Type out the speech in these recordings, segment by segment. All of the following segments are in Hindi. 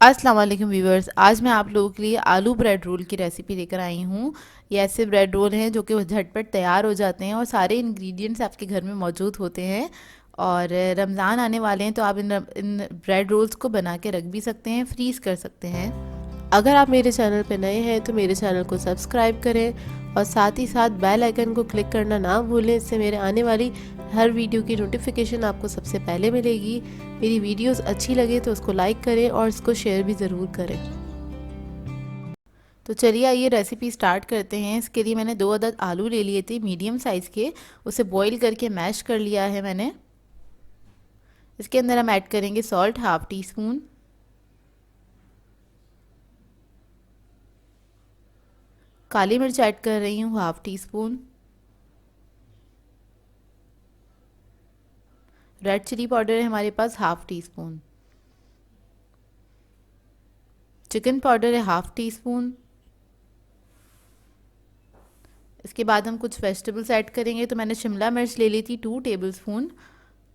अस्सलाम वालेकुम व्यूवर्स। आज मैं आप लोगों के लिए आलू ब्रेड रोल की रेसिपी लेकर आई हूँ। ये ऐसे ब्रेड रोल हैं जो कि झटपट तैयार हो जाते हैं और सारे इंग्रेडिएंट्स आपके घर में मौजूद होते हैं। और रमज़ान आने वाले हैं तो आप इन ब्रेड रोल्स को बना के रख भी सकते हैं, फ्रीज़ कर सकते हैं। अगर आप मेरे चैनल पर नए हैं तो मेरे चैनल को सब्सक्राइब करें और साथ ही साथ बेल आइकन को क्लिक करना ना भूलें। इससे मेरे आने वाली हर वीडियो की नोटिफिकेशन आपको सबसे पहले मिलेगी। मेरी वीडियोस अच्छी लगे तो उसको लाइक करें और इसको शेयर भी ज़रूर करें। तो चलिए आइए रेसिपी स्टार्ट करते हैं। इसके लिए मैंने 2 अदद आलू ले लिए थे मीडियम साइज़ के, उसे बॉईल करके मैश कर लिया है मैंने। इसके अंदर हम ऐड करेंगे सॉल्ट हाफ टी स्पून, काली मिर्च ऐड कर रही हूँ half teaspoon, red chilli powder है हमारे पास half teaspoon, chicken powder है हाफ टी स्पून। इसके बाद हम कुछ वेजिटेबल्स ऐड करेंगे। तो मैंने शिमला मिर्च ले ली थी 2 टेबलस्पून,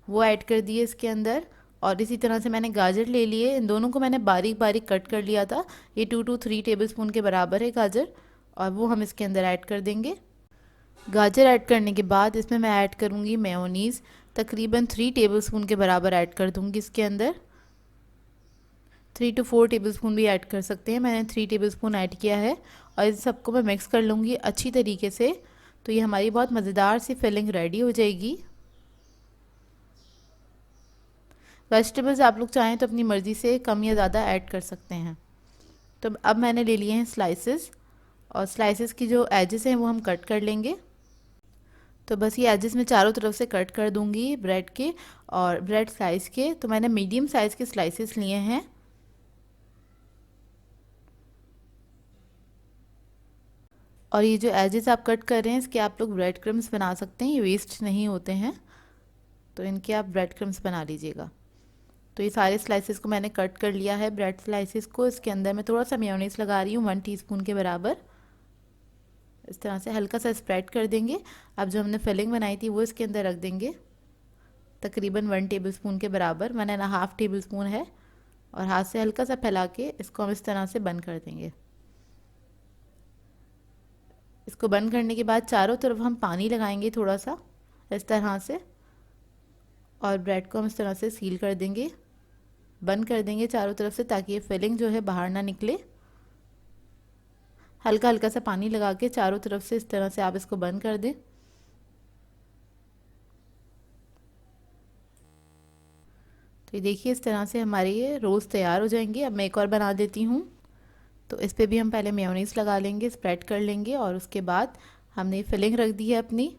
वो ऐड कर दिए इसके अंदर। और इसी तरह से मैंने गाजर ले लिए, इन दोनों को मैंने बारीक बारीक कट कर लिया था। ये 2 to 3 टेबलस्पून के बराबर है गाजर, और वो हम इसके अंदर ऐड कर देंगे। गाजर ऐड करने के बाद इसमें मैं ऐड करूँगी मेयोनीज़, तकरीबन 3 टेबलस्पून के बराबर ऐड कर दूँगी इसके अंदर। 3 to 4 टेबलस्पून भी ऐड कर सकते हैं, मैंने 3 टेबलस्पून ऐड किया है। और इस सबको मैं मिक्स कर लूँगी अच्छी तरीके से। तो ये हमारी बहुत मज़ेदार सी फिलिंग रेडी हो जाएगी। वेजिटेबल्स आप लोग चाहें तो अपनी मर्ज़ी से कम या ज़्यादा ऐड कर सकते हैं। तो अब मैंने ले लिए हैं स्लाइसेस, और स्लाइसेस की जो एजेस हैं वो हम कट कर लेंगे। तो बस ये एजेस में चारों तरफ से कट कर दूंगी ब्रेड के और ब्रेड स्लाइस के। तो मैंने मीडियम साइज़ के स्लाइसेस लिए हैं। और ये जो एजेस आप कट कर रहे हैं इसके आप लोग ब्रेड क्रम्स बना सकते हैं, ये वेस्ट नहीं होते हैं, तो इनके आप ब्रेड क्रम्स बना लीजिएगा। तो ये सारे स्लाइसेस को मैंने कट कर लिया है ब्रेड स्लाइसेस को। इसके अंदर मैं थोड़ा सा मेयोनीज लगा रही हूँ 1 टीस्पून के बराबर। इस तरह से हल्का सा स्प्रेड कर देंगे। अब जो हमने फिलिंग बनाई थी वो इसके अंदर रख देंगे, तकरीबन 1 टेबलस्पून के बराबर, मैंने ना हाफ टेबल स्पून है। और हाथ से हल्का सा फैला के इसको हम इस तरह से बंद कर देंगे। इसको बंद करने के बाद चारों तरफ हम पानी लगाएंगे थोड़ा सा इस तरह से, और ब्रेड को हम इस तरह से सील कर देंगे, बंद कर देंगे चारों तरफ से, ताकि ये फिलिंग जो है बाहर ना निकले। हल्का हल्का सा पानी लगा के चारों तरफ से इस तरह से आप इसको बंद कर दें। तो ये देखिए इस तरह से हमारे ये रोल्स तैयार हो जाएंगे। अब मैं एक और बना देती हूँ। तो इस पर भी हम पहले मेयोनीज लगा लेंगे, स्प्रेड कर लेंगे, और उसके बाद हमने फिलिंग रख दी है अपनी।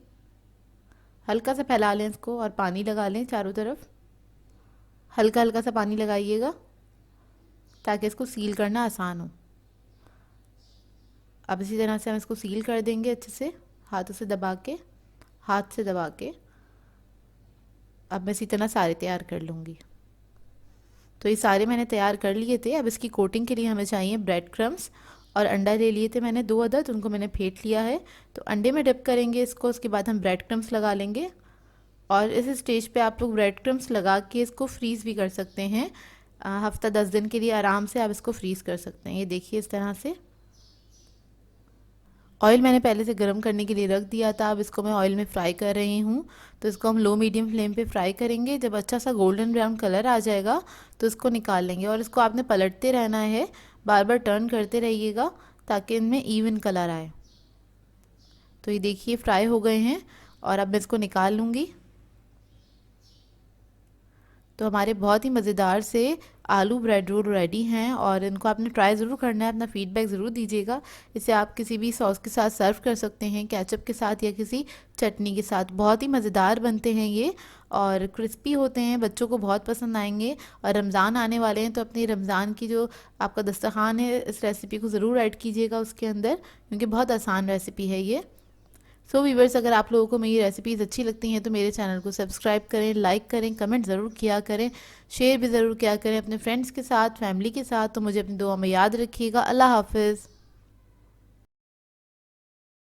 हल्का सा फैला लें इसको और पानी लगा लें चारों तरफ, हल्का हल्का सा पानी लगाइएगा ताकि इसको सील करना आसान हो। अब इसी तरह से हम इसको सील कर देंगे अच्छे से, हाथों से दबा के, हाथ से दबा के। अब मैं इसी तरह सारे तैयार कर लूँगी। तो ये सारे मैंने तैयार कर लिए थे। अब इसकी कोटिंग के लिए हमें चाहिए ब्रेड क्रम्स, और अंडा ले लिए थे मैंने 2 अदद, उनको मैंने फेंट लिया है। तो अंडे में डिप करेंगे इसको, उसके बाद हम ब्रेड क्रम्स लगा लेंगे। और इस स्टेज पे आप लोग ब्रेड क्रम्स लगा के इसको फ्रीज़ भी कर सकते हैं। हफ्ता 10 दिन के लिए आराम से आप इसको फ्रीज़ कर सकते हैं। ये देखिए इस तरह से। ऑयल मैंने पहले से गर्म करने के लिए रख दिया था, अब इसको मैं ऑयल में फ्राई कर रही हूँ। तो इसको हम लो मीडियम फ्लेम पे फ्राई करेंगे। जब अच्छा सा गोल्डन ब्राउन कलर आ जाएगा तो इसको निकाल लेंगे, और इसको आपने पलटते रहना है, बार बार टर्न करते रहिएगा ताकि इनमें इवन कलर आए। तो ये देखिए फ्राई हो गए हैं, और अब मैं इसको निकाल लूँगी। तो हमारे बहुत ही मज़ेदार से आलू ब्रेड रोल रेडी हैं, और इनको आपने ट्राई ज़रूर करना है, अपना फीडबैक ज़रूर दीजिएगा। इसे आप किसी भी सॉस के साथ सर्व कर सकते हैं, केचप के साथ या किसी चटनी के साथ। बहुत ही मज़ेदार बनते हैं ये, और क्रिस्पी होते हैं, बच्चों को बहुत पसंद आएंगे। और रमज़ान आने वाले हैं तो अपनी रमज़ान की जो आपका दस्तरखान है इस रेसिपी को ज़रूर ऐड कीजिएगा उसके अंदर, क्योंकि बहुत आसान रेसिपी है ये। सो व्यूवर्स, अगर आप लोगों को मेरी रेसिपीज़ अच्छी लगती हैं तो मेरे चैनल को सब्सक्राइब करें, लाइक करें, कमेंट ज़रूर किया करें, शेयर भी ज़रूर किया करें अपने फ्रेंड्स के साथ, फैमिली के साथ। तो मुझे अपनी दुआ में याद रखिएगा। अल्लाह हाफ़िज़।